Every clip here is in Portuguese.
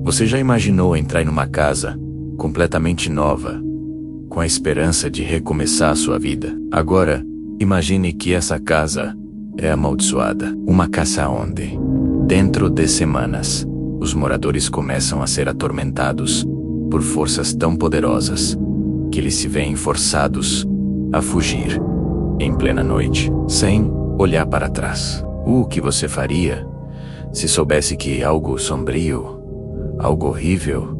Você já imaginou entrar em uma casa completamente nova, com a esperança de recomeçar a sua vida? Agora, imagine que essa casa é amaldiçoada. Uma casa onde, dentro de semanas, os moradores começam a ser atormentados por forças tão poderosas que eles se veem forçados a fugir em plena noite, sem olhar para trás. O que você faria se soubesse que algo sombrio, algo horrível,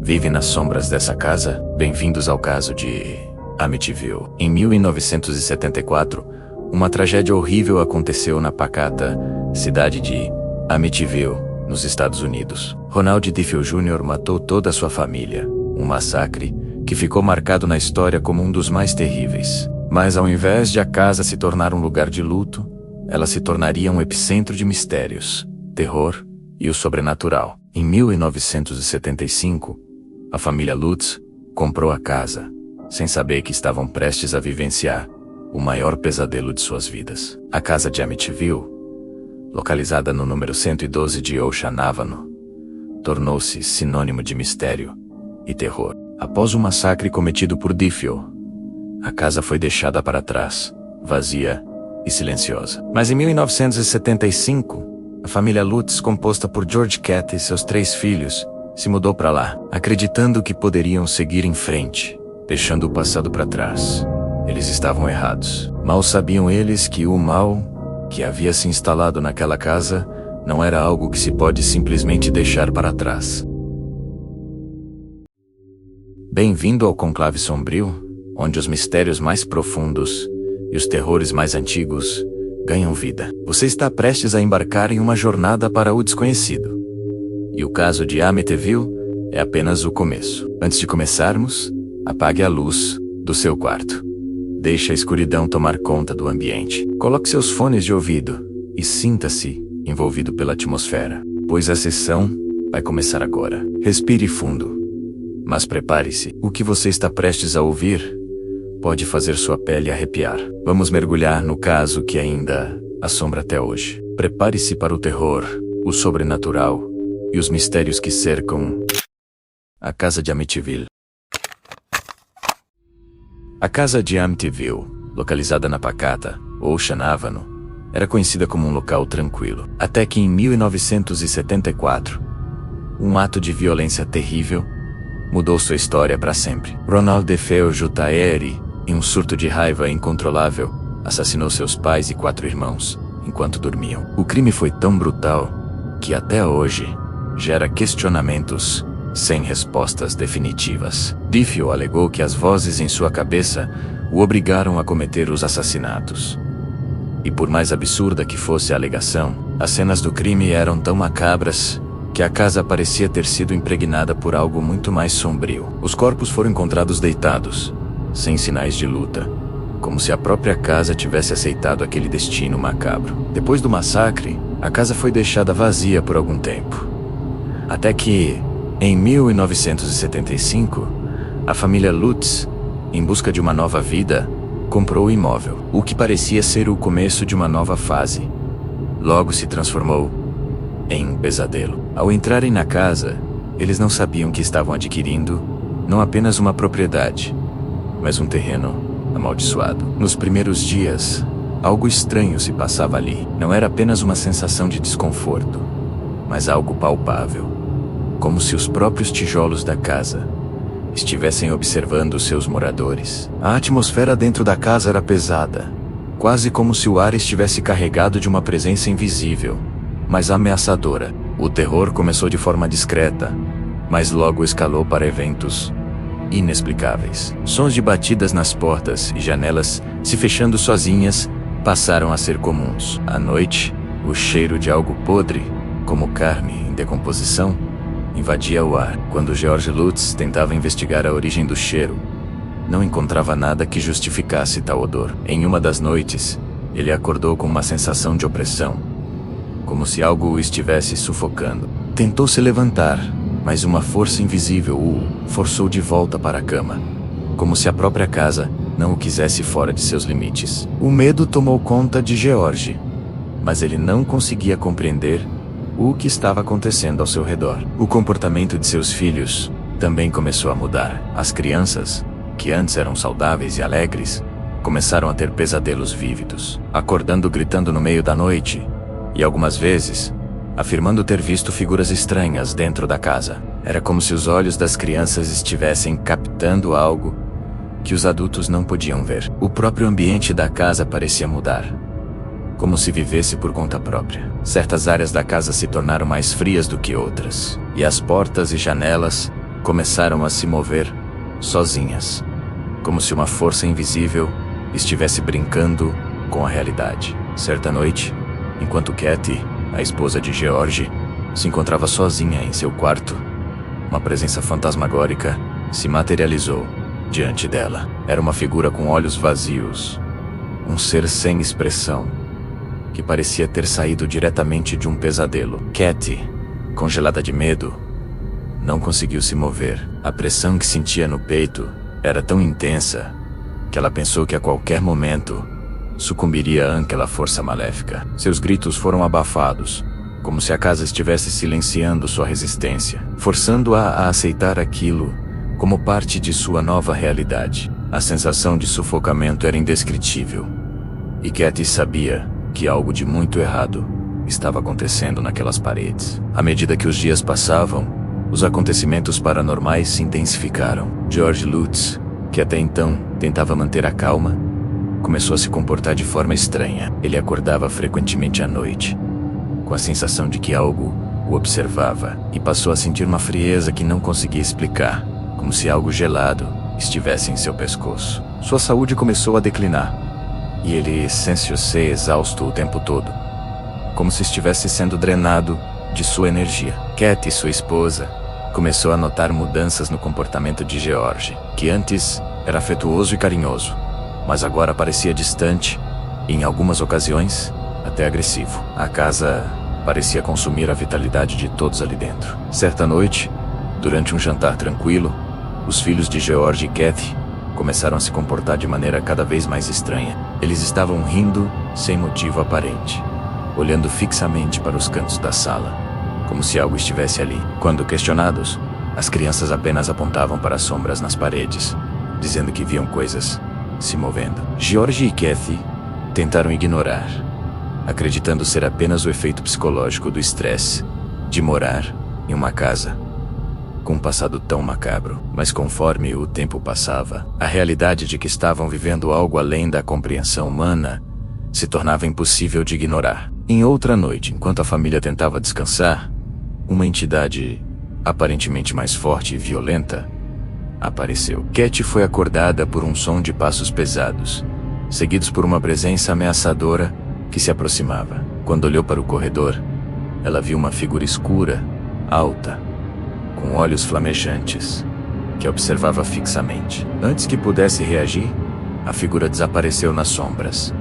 vive nas sombras dessa casa? Bem-vindos ao caso de Amityville. Em 1974, uma tragédia horrível aconteceu na pacata cidade de Amityville, nos Estados Unidos. Ronald Diffie Jr. matou toda a sua família, um massacre que ficou marcado na história como um dos mais terríveis. Mas ao invés de a casa se tornar um lugar de luto, ela se tornaria um epicentro de mistérios, terror e o sobrenatural. Em 1975, a família Lutz comprou a casa, sem saber que estavam prestes a vivenciar o maior pesadelo de suas vidas. A casa de Amityville, localizada no número 112 de Ocean Avenue, tornou-se sinônimo de mistério e terror. Após o massacre cometido por Diffie, a casa foi deixada para trás, vazia e silenciosa. Mas em 1975, a família Lutz, composta por George Cat e seus 3 filhos, se mudou para lá, acreditando que poderiam seguir em frente, deixando o passado para trás. Eles estavam errados. Mal sabiam eles que o mal que havia se instalado naquela casa não era algo que se pode simplesmente deixar para trás. Bem-vindo ao conclave sombrio, onde os mistérios mais profundos e os terrores mais antigos ganham vida. Você está prestes a embarcar em uma jornada para o desconhecido. E o caso de Amityville é apenas o começo. Antes de começarmos, apague a luz do seu quarto. Deixe a escuridão tomar conta do ambiente. Coloque seus fones de ouvido e sinta-se envolvido pela atmosfera, pois a sessão vai começar agora. Respire fundo, mas prepare-se. O que você está prestes a ouvir pode fazer sua pele arrepiar. Vamos mergulhar no caso que ainda assombra até hoje. Prepare-se para o terror, o sobrenatural e os mistérios que cercam a casa de Amityville. A casa de Amityville, localizada na pacata Ocean Avenue, era conhecida como um local tranquilo. Até que em 1974, um ato de violência terrível mudou sua história para sempre. Ronald Diffie Jr., em um surto de raiva incontrolável, assassinou seus pais e 4 irmãos enquanto dormiam. O crime foi tão brutal que até hoje gera questionamentos sem respostas definitivas. Diffie alegou que as vozes em sua cabeça o obrigaram a cometer os assassinatos. E por mais absurda que fosse a alegação, as cenas do crime eram tão macabras que a casa parecia ter sido impregnada por algo muito mais sombrio. Os corpos foram encontrados deitados, sem sinais de luta, como se a própria casa tivesse aceitado aquele destino macabro. Depois do massacre, a casa foi deixada vazia por algum tempo. Até que, em 1975, a família Lutz, em busca de uma nova vida, comprou o imóvel. O que parecia ser o começo de uma nova fase, logo se transformou em um pesadelo. Ao entrarem na casa, eles não sabiam que estavam adquirindo não apenas uma propriedade, mas um terreno amaldiçoado. Nos primeiros dias, algo estranho se passava ali. Não era apenas uma sensação de desconforto, mas algo palpável, como se os próprios tijolos da casa estivessem observando seus moradores. A atmosfera dentro da casa era pesada, quase como se o ar estivesse carregado de uma presença invisível, mas ameaçadora. O terror começou de forma discreta, mas logo escalou para eventos inexplicáveis. Sons de batidas nas portas e janelas se fechando sozinhas passaram a ser comuns. À noite, o cheiro de algo podre, como carne em decomposição, invadia o ar. Quando George Lutz tentava investigar a origem do cheiro, não encontrava nada que justificasse tal odor. Em uma das noites, ele acordou com uma sensação de opressão, como se algo o estivesse sufocando. Tentou se levantar, mas uma força invisível o forçou de volta para a cama, como se a própria casa não o quisesse fora de seus limites. O medo tomou conta de George, mas ele não conseguia compreender o que estava acontecendo ao seu redor. O comportamento de seus filhos também começou a mudar. As crianças, que antes eram saudáveis e alegres, começaram a ter pesadelos vívidos, acordando gritando no meio da noite, e algumas vezes, afirmando ter visto figuras estranhas dentro da casa. Era como se os olhos das crianças estivessem captando algo que os adultos não podiam ver. O próprio ambiente da casa parecia mudar, como se vivesse por conta própria. Certas áreas da casa se tornaram mais frias do que outras, e as portas e janelas começaram a se mover sozinhas, como se uma força invisível estivesse brincando com a realidade. Certa noite, enquanto Kathy, a esposa de George, se encontrava sozinha em seu quarto, uma presença fantasmagórica se materializou diante dela. Era uma figura com olhos vazios, um ser sem expressão, que parecia ter saído diretamente de um pesadelo. Kathy, congelada de medo, não conseguiu se mover. A pressão que sentia no peito era tão intensa que ela pensou que a qualquer momento sucumbiria àquela força maléfica. Seus gritos foram abafados, como se a casa estivesse silenciando sua resistência, forçando-a a aceitar aquilo como parte de sua nova realidade. A sensação de sufocamento era indescritível, e Kathy sabia que algo de muito errado estava acontecendo naquelas paredes. À medida que os dias passavam, os acontecimentos paranormais se intensificaram. George Lutz, que até então tentava manter a calma, começou a se comportar de forma estranha. Ele acordava frequentemente à noite, com a sensação de que algo o observava, e passou a sentir uma frieza que não conseguia explicar, como se algo gelado estivesse em seu pescoço. Sua saúde começou a declinar, e ele sentiu-se exausto o tempo todo, como se estivesse sendo drenado de sua energia. Kathy, sua esposa, começou a notar mudanças no comportamento de George, que antes era afetuoso e carinhoso, mas agora parecia distante e, em algumas ocasiões, até agressivo. A casa parecia consumir a vitalidade de todos ali dentro. Certa noite, durante um jantar tranquilo, os filhos de George e Kathy começaram a se comportar de maneira cada vez mais estranha. Eles estavam rindo sem motivo aparente, olhando fixamente para os cantos da sala, como se algo estivesse ali. Quando questionados, as crianças apenas apontavam para as sombras nas paredes, dizendo que viam coisas se movendo. George e Kathy tentaram ignorar, acreditando ser apenas o efeito psicológico do estresse de morar em uma casa com um passado tão macabro. Mas conforme o tempo passava, a realidade de que estavam vivendo algo além da compreensão humana se tornava impossível de ignorar. Em outra noite, enquanto a família tentava descansar, uma entidade aparentemente mais forte e violenta apareceu. Kathy foi acordada por um som de passos pesados, seguidos por uma presença ameaçadora que se aproximava. Quando olhou para o corredor, ela viu uma figura escura, alta, com olhos flamejantes, que a observava fixamente. Antes que pudesse reagir, a figura desapareceu nas sombras,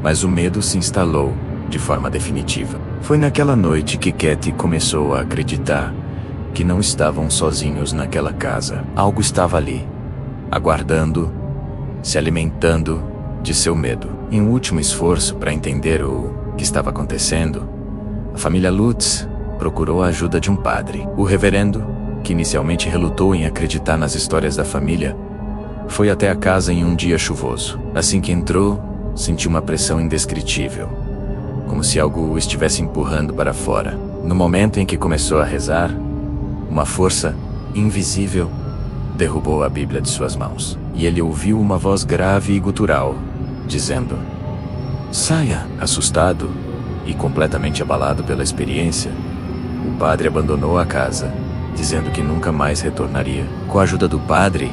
mas o medo se instalou de forma definitiva. Foi naquela noite que Kathy começou a acreditar que não estavam sozinhos naquela casa. Algo estava ali, aguardando, se alimentando de seu medo. Em um último esforço para entender o que estava acontecendo, a família Lutz procurou a ajuda de um padre. O reverendo, que inicialmente relutou em acreditar nas histórias da família, foi até a casa em um dia chuvoso. Assim que entrou, sentiu uma pressão indescritível, como se algo o estivesse empurrando para fora. No momento em que começou a rezar, uma força invisível derrubou a Bíblia de suas mãos, e ele ouviu uma voz grave e gutural, dizendo: "Saia!" Assustado e completamente abalado pela experiência, o padre abandonou a casa, dizendo que nunca mais retornaria. Com a ajuda do padre,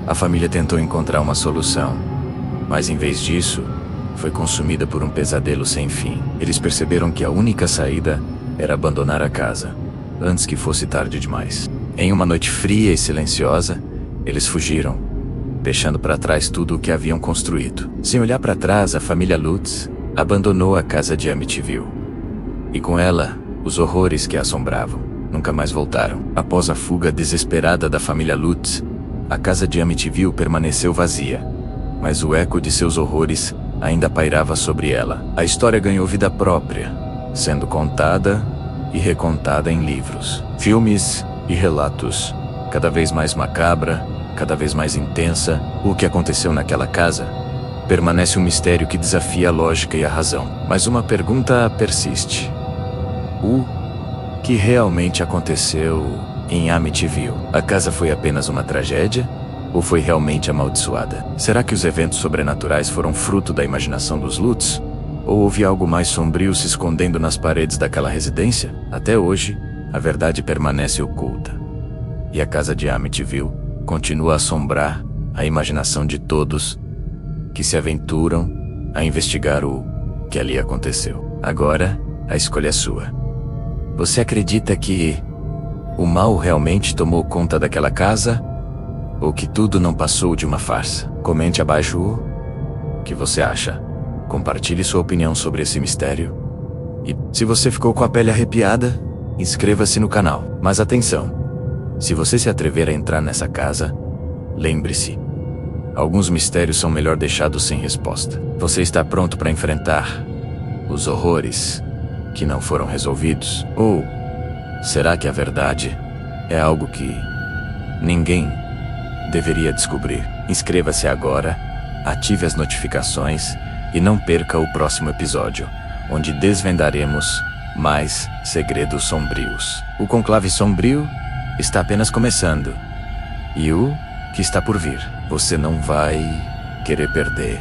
a família tentou encontrar uma solução, mas em vez disso, foi consumida por um pesadelo sem fim. Eles perceberam que a única saída era abandonar a casa, antes que fosse tarde demais. Em uma noite fria e silenciosa, eles fugiram, deixando para trás tudo o que haviam construído. Sem olhar para trás, a família Lutz abandonou a casa de Amityville, e com ela, os horrores que a assombravam. Nunca mais voltaram. Após a fuga desesperada da família Lutz, a casa de Amityville permaneceu vazia, mas o eco de seus horrores ainda pairava sobre ela. A história ganhou vida própria, sendo contada e recontada em livros, filmes e relatos, cada vez mais macabra, cada vez mais intensa. O que aconteceu naquela casa permanece um mistério que desafia a lógica e a razão. Mas uma pergunta persiste: o que realmente aconteceu em Amityville? A casa foi apenas uma tragédia? Ou foi realmente amaldiçoada? Será que os eventos sobrenaturais foram fruto da imaginação dos Lutz? Ou houve algo mais sombrio se escondendo nas paredes daquela residência? Até hoje, a verdade permanece oculta. E a casa de Amityville continua a assombrar a imaginação de todos que se aventuram a investigar o que ali aconteceu. Agora, a escolha é sua. Você acredita que o mal realmente tomou conta daquela casa? Ou que tudo não passou de uma farsa? Comente abaixo o que você acha. Compartilhe sua opinião sobre esse mistério. E, se você ficou com a pele arrepiada, inscreva-se no canal. Mas atenção, se você se atrever a entrar nessa casa, lembre-se, alguns mistérios são melhor deixados sem resposta. Você está pronto para enfrentar os horrores que não foram resolvidos? Ou será que a verdade é algo que ninguém deveria descobrir? Inscreva-se agora, ative as notificações e não perca o próximo episódio, onde desvendaremos mais segredos sombrios. O Conclave Sombrio está apenas começando, e o que está por vir você não vai querer perder.